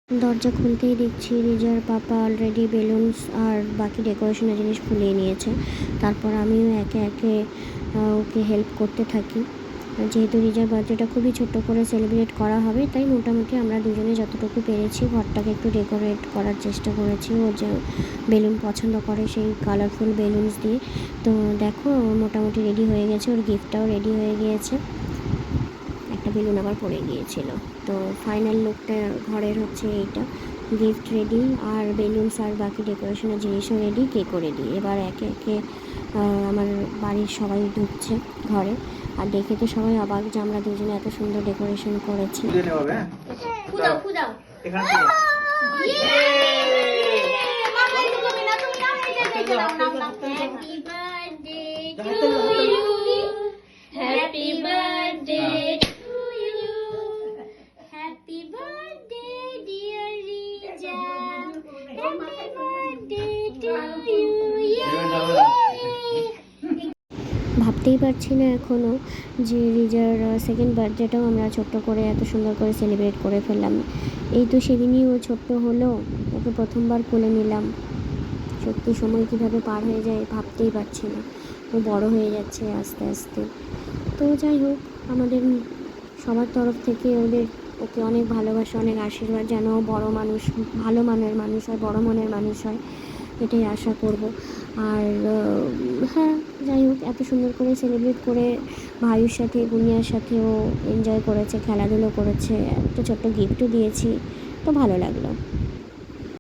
দরজা খুলতেই দেখছি রিজার পাপা অলরেডি বেলুনস আর বাকি ডেকোরেশনের জিনিস ফুলিয়ে নিয়েছে। তারপর আমিও একে একে ওকে হেল্প করতে থাকি। যেহেতু রিজার বার্থডেটা খুবই ছোট্ট করে সেলিব্রেট করা হবে, তাই মোটামুটি আমরা দুজনে যতটুকু পেরেছি ঘরটাকে একটু ডেকোরেট করার চেষ্টা করেছি। ও যে বেলুন পছন্দ করে সেই কালারফুল বেলুনস দিয়ে। তো দেখো মোটামুটি রেডি হয়ে গেছে, ওর গিফটটাও রেডি হয়ে গিয়েছে। একটা বেলুন আবার পড়ে গিয়েছিল। তো ফাইনাল লুকটা ঘরের হচ্ছে এইটা, গিফট রেডি আর বেলুনস আর বাকি ডেকোরেশনের জিনিসও রেডি, কেকও রেডি। এবার একে একে আমার বাড়ির সবাই ঢুকছে ঘরে, আর দেখে তো সবাই অবাক যে আমরা দুজনে এত সুন্দর ডেকোরেশন করেছি। Happy birthday to you. Happy birthday, dear Rija. Happy birthday to you. ভাবতেই পারছি না এখনও যে রিজার সেকেন্ড বার্থডেটাও আমরা ছোট্ট করে এত সুন্দর করে সেলিব্রেট করে ফেললাম। এই তো সেদিনই ও ছোট্ট হলো, ওকে প্রথমবার কোলে নিলাম। সত্যি সময় কীভাবে পার হয়ে যায় ভাবতেই পারছি না। ও বড় হয়ে যাচ্ছে আস্তে আস্তে। তো যাই হোক, আমাদের সবার তরফ থেকে ওকে অনেক ভালোবাসা, অনেক আশীর্বাদ, যেন বড় মানুষ, ভালো মানের মানুষ হয়, বড় মনের মানুষ হয়, এটাই আশা করব। আর হ্যাঁ, যাই হোক, এত সুন্দর করে সেলিব্রেট করে ভাইয়ের সাথে বুনিয়ার সাথেও এনজয় করেছে, খেলাধুলো করেছে, একটা ছোট্ট গিফটও দিয়েছি, তো ভালো লাগলো।